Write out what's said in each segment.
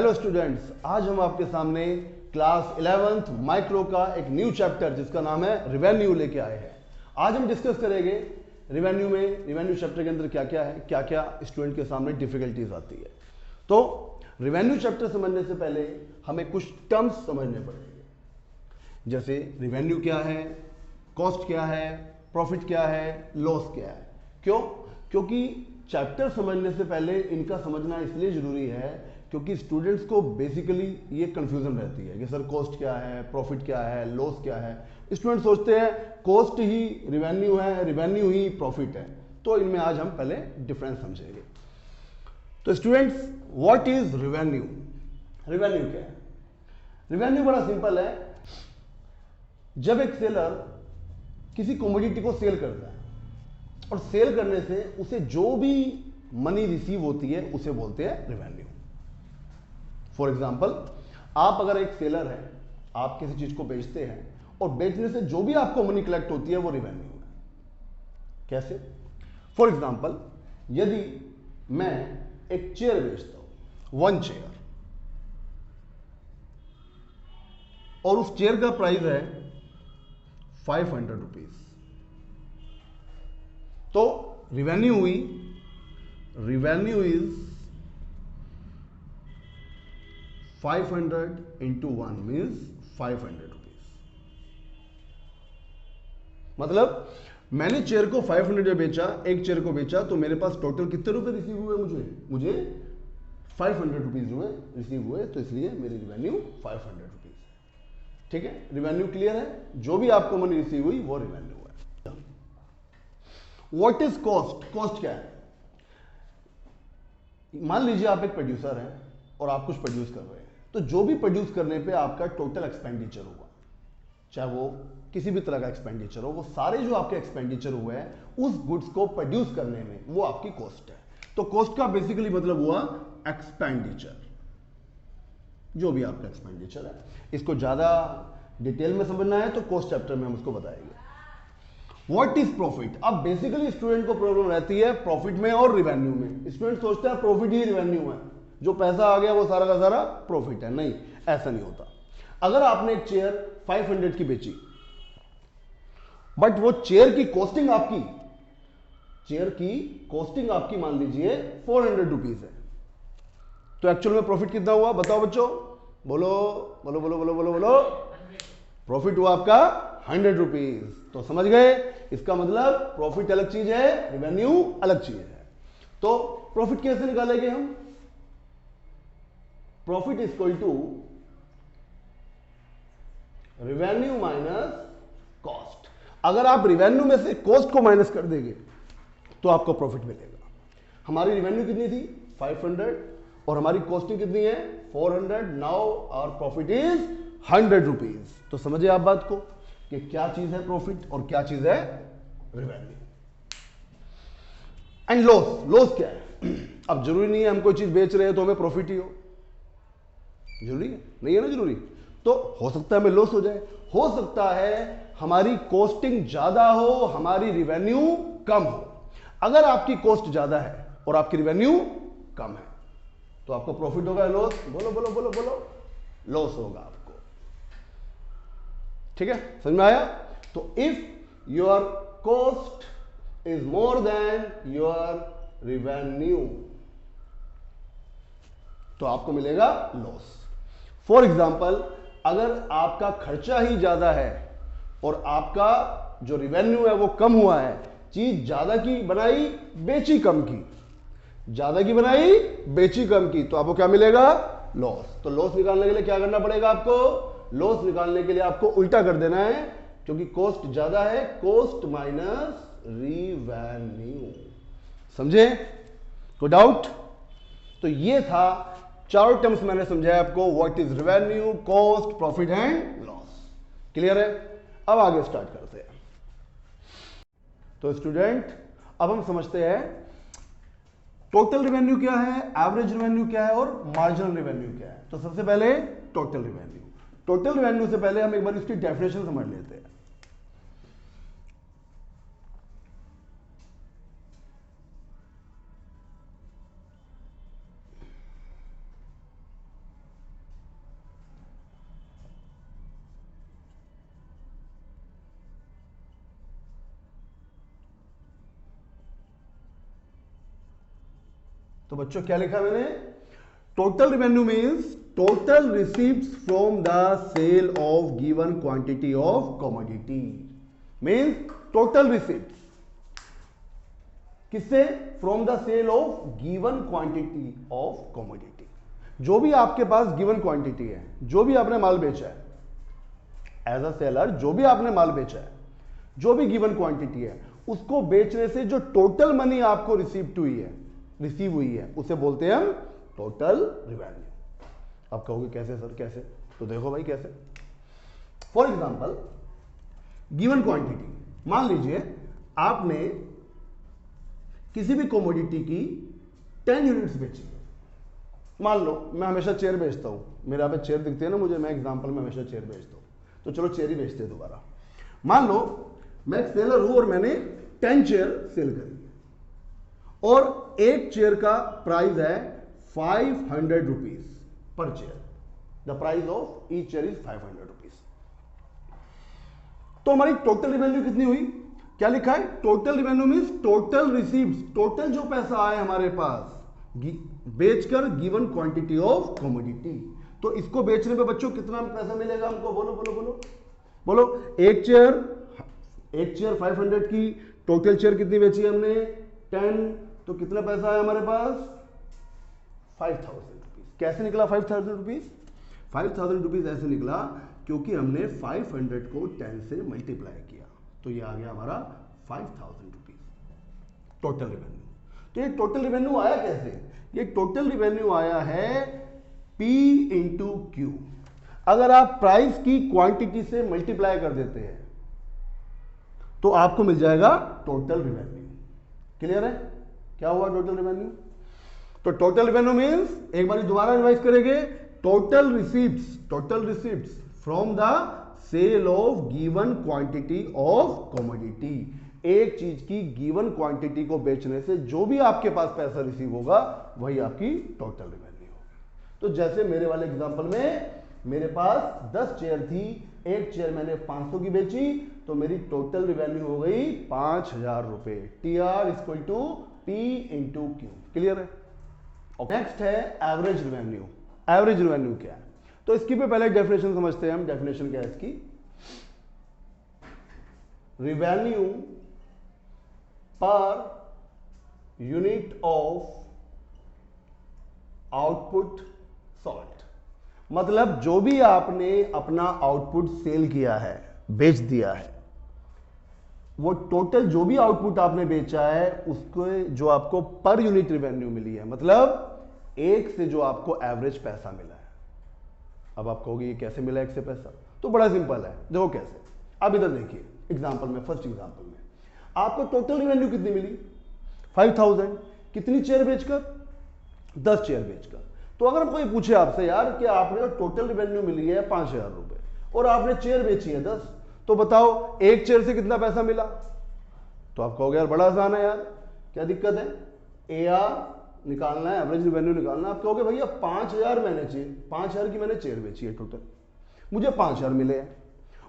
Hello students, आज हम आपके सामने क्लास 11th माइक्रो का एक न्यू चैप्टर जिसका नाम है रिवेन्यू लेके आए हैं। आज हम डिस्कस करेंगे रिवेन्यू में, रिवेन्यू चैप्टर के अंदर क्या क्या है, क्या क्या स्टूडेंट के सामने डिफिकल्टीज आती है। तो रिवेन्यू चैप्टर समझने से पहले हमें कुछ टर्म्स समझने पड़ेंगे, जैसे रिवेन्यू क्या है, कॉस्ट क्या है, प्रॉफिट क्या है, लॉस क्या है। क्यों? क्योंकि चैप्टर समझने से पहले इनका समझना इसलिए जरूरी है क्योंकि स्टूडेंट्स को बेसिकली ये कंफ्यूजन रहती है कि सर कॉस्ट क्या है, प्रॉफिट क्या है, लॉस क्या है। स्टूडेंट सोचते हैं कॉस्ट ही रिवेन्यू है, रिवेन्यू ही प्रॉफिट है। तो इनमें आज हम पहले डिफरेंस समझेंगे। तो students, what is revenue? Revenue क्या है? रिवेन्यू बड़ा सिंपल है। जब एक सेलर किसी कमोडिटी को सेल करता है और सेल करने से उसे जो भी मनी रिसीव होती है उसे बोलते हैं रिवेन्यू। फॉर एग्जाम्पल, आप अगर एक सेलर है, आप किसी चीज को बेचते हैं और बेचने से जो भी आपको मनी कलेक्ट होती है वो रिवेन्यू है। कैसे? फॉर एग्जाम्पल, यदि मैं एक चेयर बेचता हूं, 1 चेयर, और उस चेयर का प्राइस है 500 रुपीज, तो रिवेन्यू हुई, revenue is 500 into 1 means 500 rupees. मतलब मैंने चेयर को 500 में बेचा, एक चेयर को बेचा, तो मेरे पास टोटल कितने रुपए रिसीव हुए? मुझे 500 रुपीज हुए, रिसीव हुए, तो इसलिए मेरी रिवेन्यू 500 रुपीज है। ठीक है, रिवेन्यू क्लियर है? जो भी आपको मनी रिसीव हुई वो रिवेन्यू है। What is cost? कॉस्ट क्या है? मान लीजिए आप एक प्रोड्यूसर हैं और आप कुछ प्रोड्यूस कर रहे हैं, तो जो भी प्रोड्यूस करने पे आपका टोटल एक्सपेंडिचर होगा, चाहे वो किसी भी तरह का एक्सपेंडिचर हो, वो सारे जो आपके एक्सपेंडिचर हुए हैं उस गुड्स को प्रोड्यूस करने में, वो आपकी कॉस्ट है। तो कॉस्ट का बेसिकली मतलब हुआ एक्सपेंडिचर, जो भी आपका एक्सपेंडिचर है। इसको ज्यादा डिटेल में समझना है तो कॉस्ट चैप्टर में हम उसको बताएंगे। What is profit? अब बेसिकली स्टूडेंट को प्रॉब्लम रहती है प्रॉफिट में और रिवेन्यू में। स्टूडेंट सोचता है प्रॉफिट ही रिवेन्यू है, जो पैसा आ गया वो सारा का सारा प्रॉफिट है। नहीं, ऐसा नहीं होता। अगर आपने एक चेयर 500 की बेची, बट वो चेयर की कॉस्टिंग आपकी मान लीजिए 400 रुपीज है, तो एक्चुअल में प्रॉफिट कितना हुआ? बताओ बच्चों, बोलो बोलो बोलो बोलो बोलो बोलो। प्रॉफिट हुआ आपका 100 रुपीज। तो समझ गए, इसका मतलब प्रॉफिट अलग चीज है, रिवेन्यू अलग चीज है। तो प्रॉफिट कैसे निकालेंगे हम? Profit is equal to revenue minus cost. अगर आप रिवेन्यू में से कॉस्ट को माइनस कर देंगे तो आपको प्रॉफिट मिलेगा। हमारी रिवेन्यू कितनी थी? 500, और हमारी कॉस्टिंग कितनी है? 400। Now our profit is 100 rupees. तो समझिए आप बात को कि क्या चीज है प्रॉफिट और क्या चीज है रिवेन्यू। एंड लॉस, लॉस क्या है? अब जरूरी नहीं है हम कोई चीज बेच रहे हैं तो हमें प्रॉफिट ही हो, जरूरी है नहीं है ना? जरूरी तो हो सकता है हमें लॉस हो जाए, हो सकता है हमारी कॉस्टिंग ज्यादा हो, हमारी रिवेन्यू कम हो। अगर आपकी कॉस्ट ज्यादा है और आपकी रिवेन्यू कम है तो आपको प्रॉफिट होगा या लॉस? बोलो बोलो बोलो बोलो, लॉस होगा आपको। ठीक है, समझ में आया? तो if your cost is more than your revenue तो आपको मिलेगा लॉस। फॉर एग्जाम्पल, अगर आपका खर्चा ही ज्यादा है और आपका जो रिवेन्यू है वो कम हुआ है, चीज ज्यादा की बनाई बेची कम की, ज्यादा की बनाई बेची कम की, तो आपको क्या मिलेगा? लॉस। तो लॉस निकालने के लिए क्या करना पड़ेगा आपको? लॉस निकालने के लिए आपको उल्टा कर देना है, क्योंकि कॉस्ट ज्यादा है, कॉस्ट माइनस रिवेन्यू। समझे? कोई डाउट? तो ये था, चारों टर्म्स मैंने समझाया आपको, what is revenue, cost, profit and loss. Clear है? अब आगे स्टार्ट करते हैं। तो स्टूडेंट, अब हम समझते हैं टोटल रिवेन्यू क्या है, एवरेज रिवेन्यू क्या है और मार्जिनल रिवेन्यू क्या है। तो सबसे पहले टोटल रिवेन्यू। टोटल रिवेन्यू से पहले हम एक बार इसकी डेफिनेशन समझ लेते हैं। तो बच्चों क्या लिखा मैंने, total revenue means total receives from the sale of given quantity of commodity, means total receives किससे, from the sale of given quantity of commodity. जो भी आपके पास गिवन क्वांटिटी है, जो भी आपने माल बेचा है एज अ सेलर, जो भी आपने माल बेचा है, जो भी गिवन क्वांटिटी है, उसको बेचने से जो टोटल मनी आपको रिसीव हुई है उसे बोलते हैं हम टोटल रिवेन्यू। आप कहोगे कैसे सर, कैसे, तो देखो भाई कैसे। फॉर एग्जांपल गिवन क्वांटिटी, मान लीजिए आपने किसी भी कमोडिटी की 10 यूनिट्स बेची। मान लो मैं हमेशा चेयर बेचता हूं, मेरे यहाँ पे चेयर दिखती है ना मुझे, मैं एग्जांपल में हमेशा चेयर बेचता हूं, तो चलो चेयर ही बेचते हैं दोबारा। मान लो मैं एक सेलर हूं और मैंने 10 चेयर सेल करी और एक चेयर का प्राइस है 500 rupees per chair, the price of each chair is 500 rupees. तो हमारी टोटल रिवेन्यू कितनी हुई, क्या लिखा है, total revenue means total receives, total जो पैसा आया हमारे पास बेचकर गिवन क्वांटिटी ऑफ कमोडिटी। तो इसको बेचने पे बच्चों कितना पैसा मिलेगा हमको, बोलो बोलो बोलो बोलो। एक चेयर 500 की, टोटल चेयर कितनी बेची हमने 10, तो कितना पैसा आया हमारे पास 5000 रुपीज। कैसे निकला 5000 रुपीज, 5000 रुपीज ऐसे निकला क्योंकि हमने 500 को 10 से मल्टीप्लाई किया, तो ये आ गया हमारा 5000 रुपीज टोटल रिवेन्यू। तो ये टोटल रिवेन्यू आया कैसे, ये टोटल रिवेन्यू आया है P इंटू क्यू। अगर आप प्राइस की क्वांटिटी से मल्टीप्लाई कर देते हैं तो आपको मिल जाएगा टोटल रिवेन्यू। क्लियर है, क्या हुआ टोटल रिवेन्यू। तो टोटल रिवेन्यू मींस, एक बार दोबारा रिवाइज करेंगे, total receipts from the sale of given quantity of commodity. एक चीज की गिवन क्वांटिटी को बेचने से जो भी आपके पास पैसा रिसीव होगा वही आपकी टोटल रिवेन्यू होगी। तो जैसे मेरे वाले एग्जांपल में मेरे पास 10 चेयर थी, एक चेयर मैंने 500 की बेची, तो मेरी टोटल रिवेन्यू हो गई 5000 रुपए। TR equal to P into Q. Clear है। नेक्स्ट है एवरेज रिवेन्यू। एवरेज रिवेन्यू क्या है, तो इसकी पे पहले डेफिनेशन समझते हैं हम। डेफिनेशन क्या है इसकी, revenue per unit of output salt. मतलब जो भी आपने अपना आउटपुट सेल किया है, बेच दिया है, वो टोटल जो भी आउटपुट आपने बेचा है उसको जो आपको पर यूनिट रिवेन्यू मिली है, मतलब एक से जो आपको एवरेज पैसा मिला है। अब आप कहोगे ये कैसे मिला एक से पैसा, तो बड़ा सिंपल है, देखो कैसे। अब इधर देखिए एग्जांपल में, फर्स्ट एग्जांपल में आपको टोटल रिवेन्यू कितनी मिली 5000, कितनी चेयर बेचकर 10 चेयर बेचकर। तो अगर कोई पूछे आपसे यार कि आपने टोटल रिवेन्यू मिली है 5000 रुपए और आपने चेयर बेची है 10, तो बताओ एक चेयर से कितना पैसा मिला। तो आप कहोगे यार बड़ा आसान है यार, क्या दिक्कत है, AR निकालना है, एवरेज रिवेन्यू निकालना है। आप कहोगे भैया 5000 मैंने चेयर, 5000 की मैंने चेयर बेची है टोटल, मुझे 5000 मिले हैं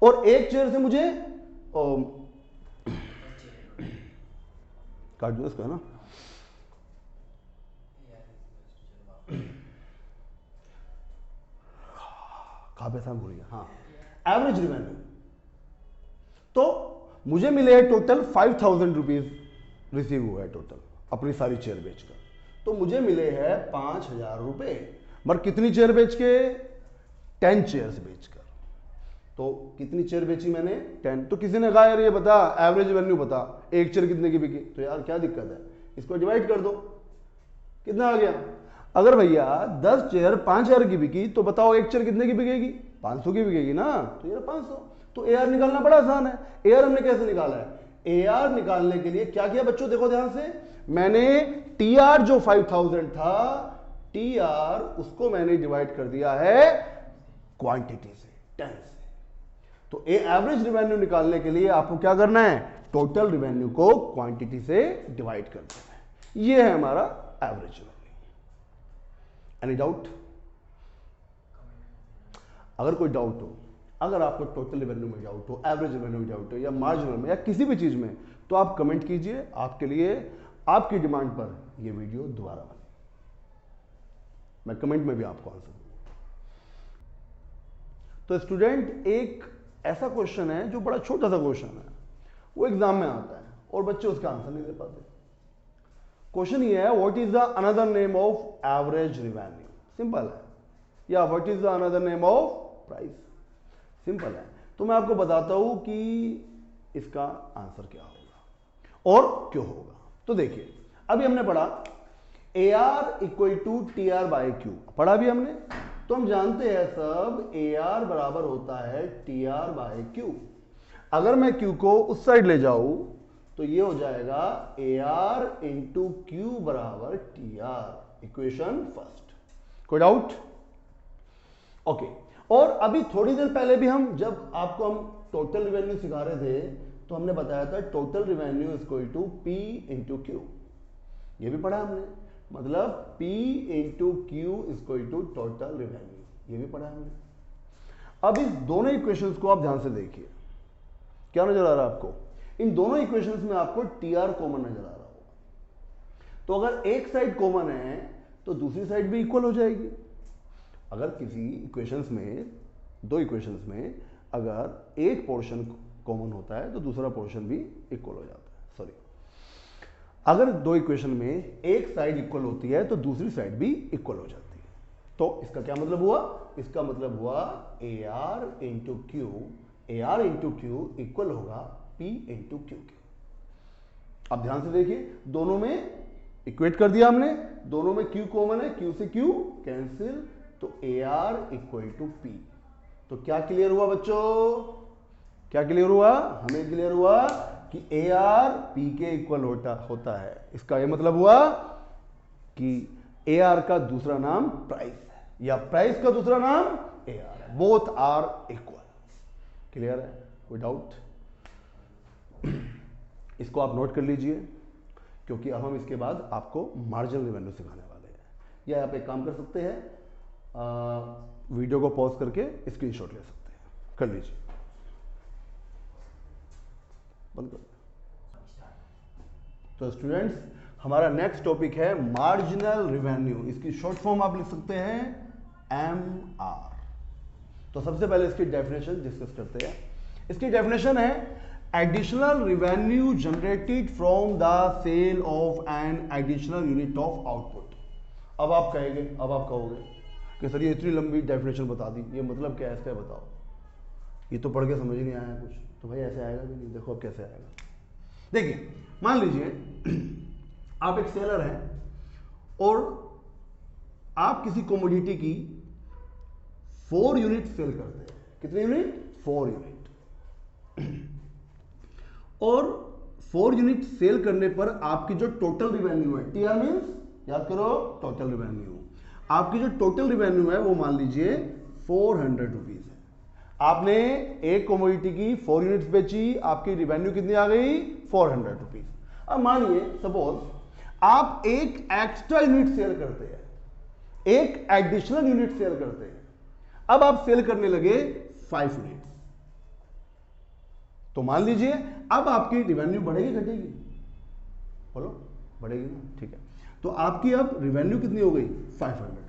और एक चेयर से मुझे काट दो इसका ना, कहां पे था भूल गया, हाँ एवरेज रिवेन्यू। तो मुझे मिले हैं टोटल 5000 रुपीज रिसीव हुआ है टोटल अपनी सारी चेयर बेचकर, तो मुझे मिले हैं 5000 रुपए। मगर कितनी चेयर बेच के 10 चेयर्स बेचकर। तो कितनी चेयर बेची मैंने 10। तो किसी ने कहा यार ये बता एवरेज रेवेन्यू बता, एक चेयर कितने की बिकी। तो यार क्या दिक्कत है, इसको डिवाइड कर दो, कितना आ गया। अगर भैया 10 चेयर 5000 की बिकी तो बताओ एक चेयर कितने की बिकेगी 500 की बिकेगी ना, तो यार 500। तो AR निकालना बड़ा आसान है। AR हमने कैसे निकाला है, AR निकालने के लिए क्या किया बच्चों, देखो ध्यान से, मैंने TR जो 5000 था, TR उसको मैंने डिवाइड कर दिया है क्वांटिटी से, 10 से। तो एवरेज रिवेन्यू निकालने के लिए आपको क्या करना है, टोटल रिवेन्यू को क्वांटिटी से डिवाइड कर देना है। ये है हमारा एवरेज रिवेन्यू। एनी डाउट, अगर कोई डाउट हो, अगर आपको टोटल रिवेन्यू में डाउट हो, एवरेज रिवेन्यू में डाउट हो, या मार्जिनल में, या किसी भी चीज में, तो आप कमेंट कीजिए। आपके लिए आपकी डिमांड पर यह वीडियो दोबारा बने। मैं कमेंट में भी आपको आंसर दूंगा। तो स्टूडेंट, एक ऐसा क्वेश्चन है जो बड़ा छोटा सा क्वेश्चन है, वो एग्जाम में आता है और बच्चे उसका आंसर नहीं दे पाते। क्वेश्चन ये है, what is the another name of average revenue? Simple है। या what is the another name of price? Simple है। तो मैं आपको बताता हूं कि इसका आंसर क्या होगा और क्यों होगा। तो देखिए, अभी हमने पढ़ा AR equal to TR by Q, पढ़ा भी हमने। तो हम जानते हैं सब AR बराबर होता है TR बाय Q। अगर मैं Q को उस साइड ले जाऊं तो ये हो जाएगा AR इंटू Q बराबर TR, इक्वेशन फर्स्ट। कोई डाउट? ओके। और अभी थोड़ी देर पहले भी जब आपको हम टोटल रिवेन्यू सिखा रहे थे तो हमने बताया था total revenue equal to P into Q। ये भी पढ़ा हमने, मतलब P into Q equal to total revenue, ये भी पढ़ा हमने। अब इस दोनों इक्वेशंस को आप ध्यान से देखिए, क्या नजर आ रहा है आपको? इन दोनों इक्वेशंस में आपको TR कॉमन नजर आ रहा होगा। तो अगर एक साइड कॉमन है तो दूसरी साइड भी इक्वल हो जाएगी। अगर किसी इक्वेशंस में, दो इक्वेशंस में अगर एक पोर्शन कॉमन होता है तो दूसरा पोर्शन भी इक्वल हो जाता है। सॉरी, अगर दो इक्वेशन में एक साइड इक्वल होती है तो दूसरी साइड भी इक्वल हो जाती है। तो इसका क्या मतलब हुआ? इसका मतलब हुआ AR into Q, AR into Q equal होगा P इंटू Q के। अब ध्यान से देखिए, दोनों में इक्वेट कर दिया हमने, दोनों में Q कॉमन है, Q से Q कैंसिल, तो AR इक्वल टू P। तो क्या क्लियर हुआ बच्चों? क्या क्लियर हुआ? हमें क्लियर हुआ कि AR P के इक्वल होता है। इसका यह मतलब हुआ कि AR का दूसरा नाम प्राइस है या प्राइस का दूसरा नाम AR है। Both are equal. क्लियर है? कोई डाउट? इसको आप नोट कर लीजिए, क्योंकि अब हम इसके बाद आपको मार्जिनल रेवेन्यू सिखाने वाले हैं। या आप एक काम कर सकते हैं, वीडियो को पॉज करके स्क्रीनशॉट ले सकते हैं, कर लीजिए, बंद कर। तो स्टूडेंट्स, हमारा नेक्स्ट टॉपिक है मार्जिनल रेवेन्यू। इसकी शॉर्ट फॉर्म आप लिख सकते हैं MR। तो सबसे पहले इसकी डेफिनेशन डिस्कस करते हैं। इसकी डेफिनेशन है additional revenue generated from the sale of an additional unit of output. अब आप कहोगे कि सर ये इतनी लंबी डेफिनेशन बता दी, ये मतलब क्या है इसका बताओ, ये तो पढ़ के समझ ही नहीं आया कुछ। तो भाई ऐसे आएगा भी नहीं, देखो अब कैसे आएगा। देखिए, मान लीजिए आप एक सेलर हैं और आप किसी कमोडिटी की 4 यूनिट सेल करते हैं। कितने यूनिट? 4 यूनिट। और 4 यूनिट सेल करने पर आपकी जो टोटल रिवेन्यू है, TR मींस, याद करो, टोटल रिवेन्यू। आपकी जो टोटल रिवेन्यू है वो मान लीजिए 400 रुपीज है। आपने एक कमोडिटी की 4 यूनिट्स बेची, आपकी रिवेन्यू कितनी आ गई? 400 रुपीज। अब मानिए सपोज आप एक एक्स्ट्रा यूनिट सेल करते हैं, एक एडिशनल यूनिट सेल करते हैं। अब आप सेल करने लगे 5 यूनिट, तो मान लीजिए अब आपकी रिवेन्यू बढ़ेगी घटेगी? बोलो, बढ़ेगी ना? ठीक है। तो आपकी अब रिवेन्यू कितनी हो गई? 500।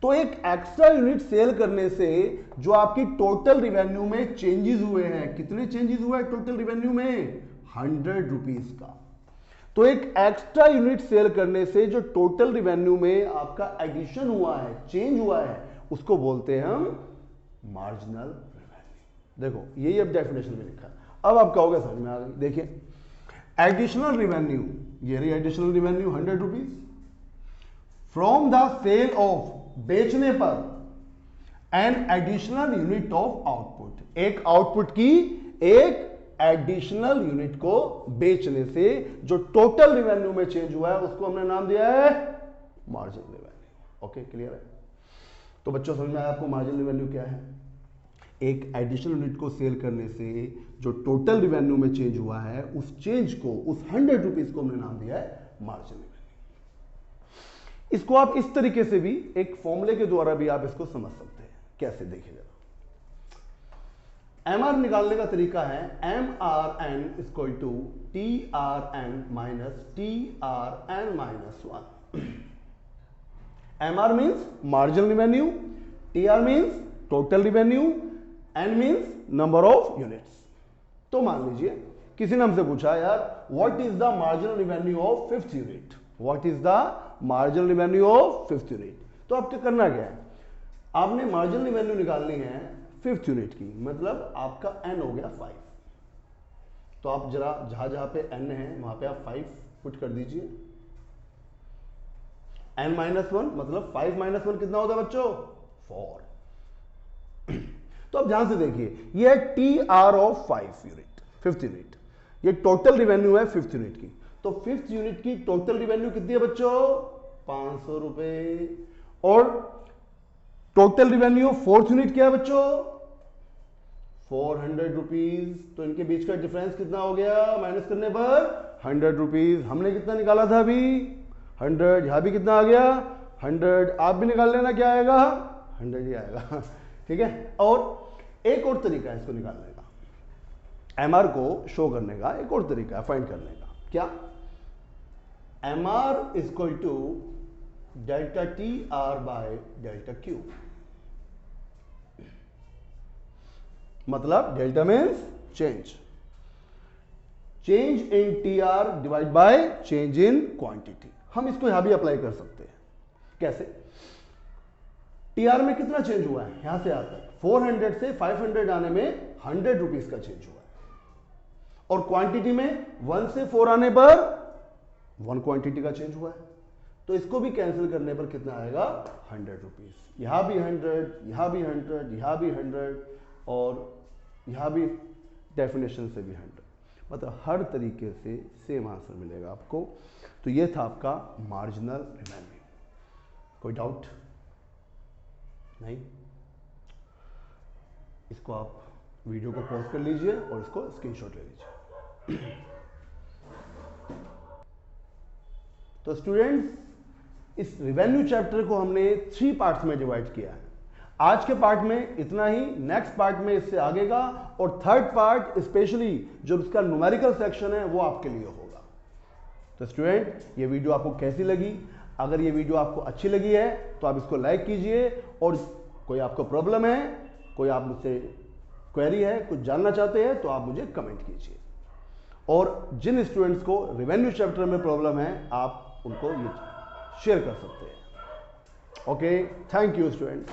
तो एक एक्स्ट्रा यूनिट सेल करने से जो आपकी टोटल रिवेन्यू में चेंजेस हुए हैं, कितने चेंजेस हुए हैं टोटल रिवेन्यू में? 100 रुपीज का। तो एक एक्स्ट्रा यूनिट सेल करने से जो टोटल रिवेन्यू में आपका एडिशन हुआ है, चेंज हुआ है, उसको बोलते हैं हम मार्जिनल रिवेन्यू। देखो, यही अब डेफिनेशन में लिखा है। अब आप कहोगे समझ में आ गई। देखिए, एडिशनल रिवेन्यू, ये रही additional revenue 100 rupees from the sale of, बेचने पर an additional unit of output, एक आउटपुट की एक एडिशनल यूनिट को बेचने से जो टोटल रिवेन्यू में चेंज हुआ है उसको हमने नाम दिया है मार्जिनल रिवेन्यू। ओके, क्लियर है? तो बच्चों समझ में आया आपको मार्जिनल रिवेन्यू क्या है? एक एडिशनल यूनिट को सेल करने से जो टोटल रिवेन्यू में चेंज हुआ है, उस चेंज को, उस 100 रुपीज को हमने नाम दिया है मार्जिनल रिवेन्यू। इसको आप इस तरीके से भी, एक फॉर्मूले के द्वारा भी आप इसको समझ सकते हैं। कैसे? देखिएगा, MR निकालने का तरीका है MRN equal to TRN minus TRN minus 1। MR means marginal revenue, TR means total revenue, N means number of units. तो मान लीजिए किसी ने हमसे पूछा यार what is the marginal revenue of 5th unit, what is the marginal revenue of 5th unit. तो आपको करना क्या है, आपने मार्जिनल रिवेन्यू निकालनी है 5th यूनिट की, मतलब आपका N हो गया 5। तो आप जरा जहां जहां पे N है वहां पे आप 5 पुट कर दीजिए। N-1 मतलब 5 - 1 कितना होता है बच्चों, 4। तो अब ध्यान से देखिए, ये है TR of 5 unit, 5th unit, ये टोटल रिवेन्यू है 5th यूनिट की। तो 5th यूनिट की टोटल रिवेन्यू कितनी है बच्चों, 500 रुपए। और टोटल रिवेन्यू 4th यूनिट क्या है बच्चों, 400 रुपीज। तो इनके बीच का डिफरेंस कितना हो गया, माइनस करने पर 100 रुपीज। हमने कितना निकाला था अभी, 100। यहां भी कितना आ गया, 100। आप भी निकाल लेना, क्या आएगा, 100 ही आएगा। ठीक है। और एक और तरीका है इसको निकालने का, MR को शो करने का एक और तरीका है फाइंड करने का। क्या, MR equal to delta TR by delta Q। मतलब delta means change, change in TR divide by change in quantity. हम इसको यहां भी अप्लाई कर सकते हैं। कैसे, TR में कितना चेंज हुआ है, यहां से यहां तक 400 से 500 आने में 100 रुपीज का चेंज हुआ है। और क्वांटिटी में 1 से 4 आने पर 1 क्वांटिटी का चेंज हुआ है। तो इसको भी कैंसिल करने पर कितना आएगा, 100 रुपीज। यहां भी 100, यहां भी 100, यहां भी 100, और यहां भी डेफिनेशन से भी 100। मतलब हर तरीके से सेम आंसर मिलेगा आपको। तो ये था आपका मार्जिनल रिवेन्यू। कोई डाउट नहीं? इसको आप वीडियो को पॉज कर लीजिए और इसको स्क्रीनशॉट ले लीजिए। तो स्टूडेंट्स, इस रिवेन्यू चैप्टर को हमने 3 पार्ट्स में डिवाइड किया है। आज के पार्ट में इतना ही, नेक्स्ट पार्ट में इससे आगे का, और 3rd पार्ट स्पेशली जो इसका न्यूमेरिकल सेक्शन है वो आपके लिए होगा। तो स्टूडेंट, ये वीडियो आपको कैसी लगी? अगर ये वीडियो आपको अच्छी लगी है तो आप इसको लाइक कीजिए, और कोई आपको प्रॉब्लम है, कोई आप मुझसे क्वेरी है, कुछ जानना चाहते हैं तो आप मुझे कमेंट कीजिए। और जिन स्टूडेंट्स को रिवेन्यू चैप्टर में प्रॉब्लम है आप उनको ये शेयर कर सकते हैं। Okay, thank you student.